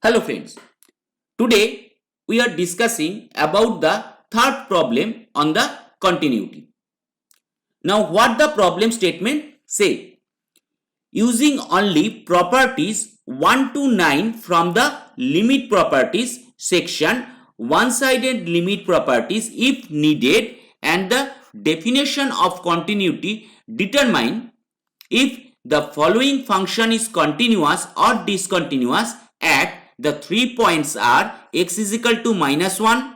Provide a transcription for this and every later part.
Hello friends, today we are discussing about the third problem on the continuity. Now what the problem statement say? Using only properties 1 to 9 from the limit properties section, one-sided limit properties if needed, and the definition of continuity, determine if the following function is continuous or discontinuous at the 3 points are x is equal to -1,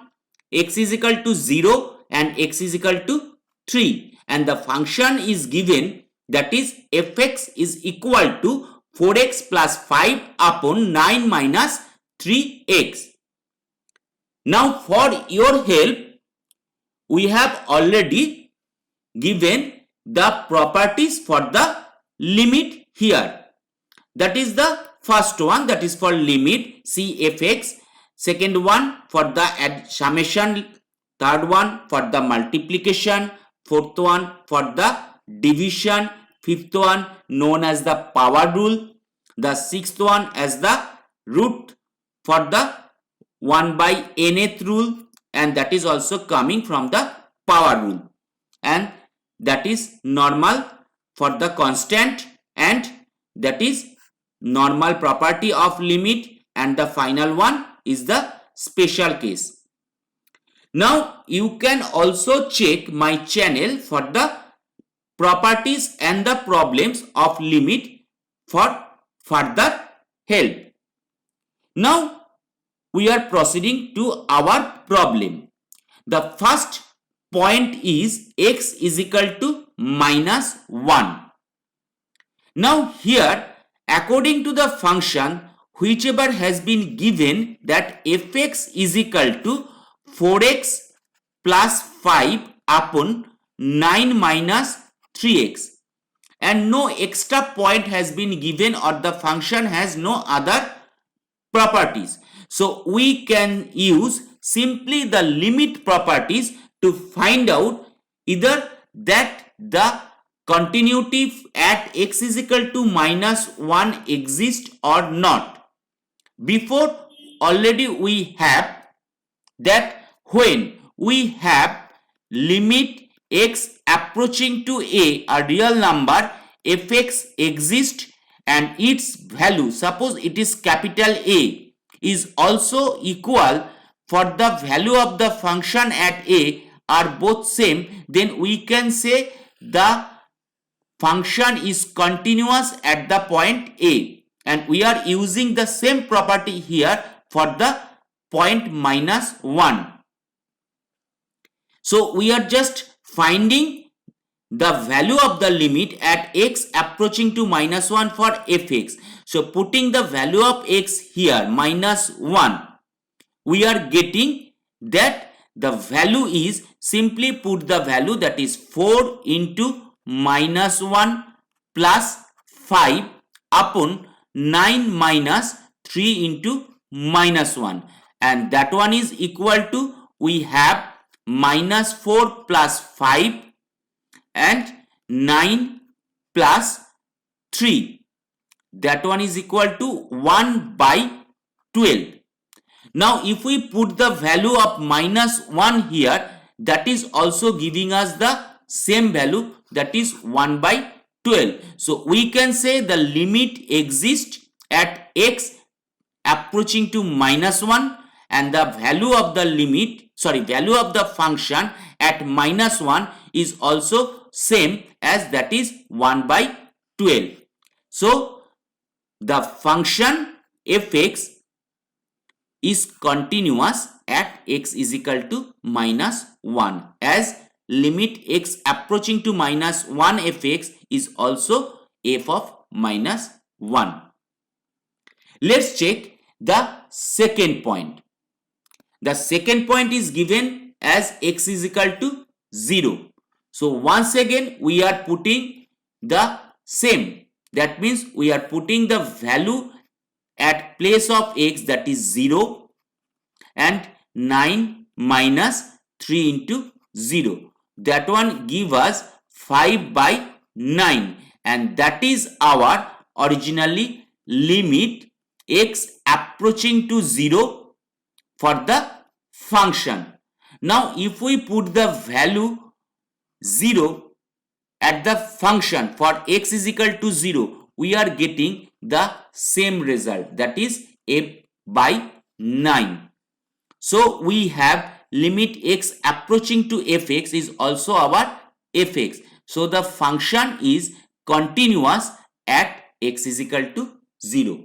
x is equal to 0 and x is equal to 3, and the function is given, that is fx is equal to 4x plus 5 upon 9 minus 3x. Now for your help, we have already given the properties for the limit here. That is the first one, that is for limit cfx. Second one for the summation. Third one for the multiplication. Fourth one for the division. Fifth one known as the power rule. The sixth one as the root for the 1 by nth rule, and that is also coming from the power rule, and that is normal for the constant, and that is normal property of limit, and the final one is the special case. Now you can also check my channel for the properties and the problems of limit for further help. Now we are proceeding to our problem. The first point is x is equal to -1. Now here, according to the function whichever has been given, that fx is equal to 4x plus 5 upon 9 minus 3x, and no extra point has been given, or the function has no other properties. So we can use simply the limit properties to find out either that the continuity at x is equal to -1 exists or not. Before already we have that when we have limit x approaching to a real number, fx exists, and its value, suppose it is capital A, is also equal for the value of the function at a are both same, then we can say the function is continuous at the point A, and we are using the same property here for the point -1. So we are just finding the value of the limit at x approaching to -1 for fx. So putting the value of x here -1, we are getting that the value is, simply put the value, that is 4 into -1 plus 5 upon 9 minus 3 into -1, and that one is equal to, we have -4 plus 5 and 9 plus 3, that one is equal to 1 by 12. Now if we put the value of -1 here, that is also giving us the same value, that is 1 by 12. So we can say the limit exists at x approaching to -1, and the value of the value of the function at -1 is also same as, that is 1 by 12. So the function fx is continuous at x is equal to -1, as limit x approaching to -1 fx is also f of -1. Let's check the second point. The second point is given as x is equal to 0. So once again we are putting the same, that means we are putting the value at place of x, that is 0, and 9 minus 3 into 0, that one give us 5 by 9, and that is our originally limit x approaching to 0 for the function. Now if we put the value 0 at the function for x is equal to 0, we are getting the same result, that is f by 9. So we have limit x approaching to fx is also our fx. So the function is continuous at x is equal to 0.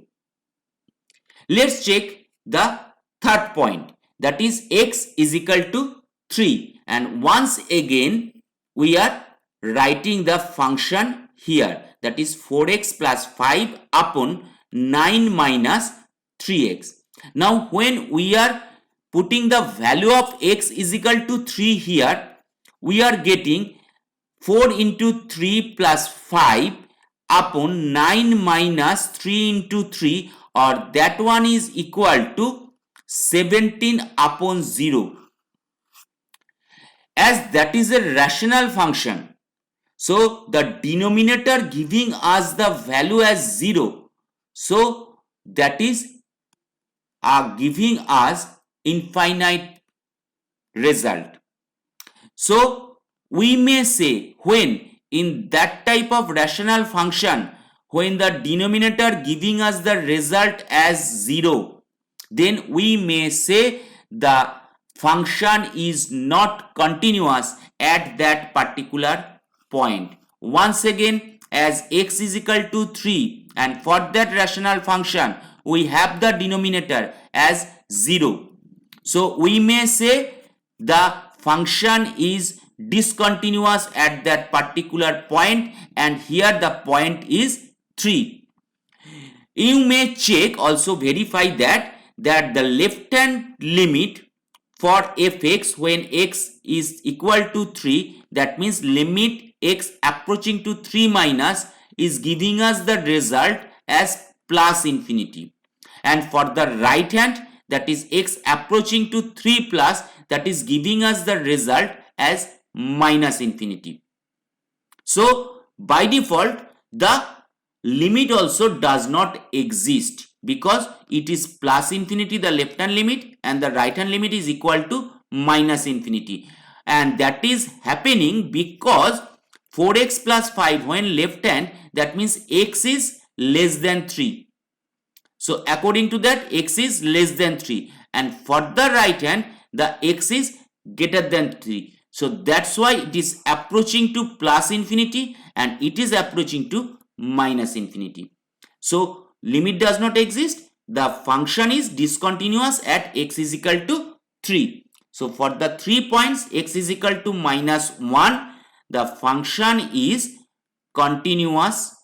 Let's check the third point, that is x is equal to 3, and once again we are writing the function here, that is 4x plus 5 upon 9 minus 3x. Now when we are putting the value of x is equal to 3 here, we are getting 4 into 3 plus 5 upon 9 minus 3 into 3, or that one is equal to 17 upon 0. As that is a rational function, so the denominator giving us the value as 0, so that is giving us infinite result. So we may say, when in that type of rational function, when the denominator giving us the result as 0, then we may say the function is not continuous at that particular point. Once again, as x is equal to 3, and for that rational function we have the denominator as 0, so we may say the function is discontinuous at that particular point, and here the point is 3. You may check, also verify that the left hand limit for fx when x is equal to 3, that means limit x approaching to 3 minus, is giving us the result as plus infinity, and for the right hand, that is x approaching to 3 plus, that is giving us the result as minus infinity. So by default the limit also does not exist, because it is plus infinity the left hand limit and the right hand limit is equal to minus infinity, and that is happening because 4x plus 5 when left hand, that means x is less than 3. So according to that, x is less than 3, and for the right hand the x is greater than 3. So that's why it is approaching to plus infinity and it is approaching to minus infinity. So limit does not exist. The function is discontinuous at x is equal to 3. So for the 3 points x is equal to minus 1, the function is continuous.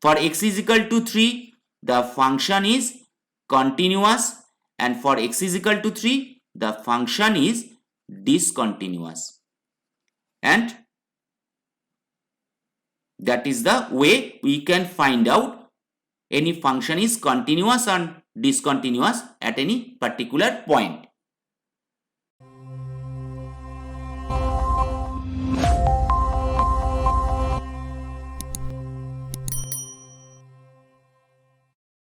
For x is equal to 3, the function is continuous, and for x is equal to 3, the function is discontinuous. And that is the way we can find out any function is continuous or discontinuous at any particular point.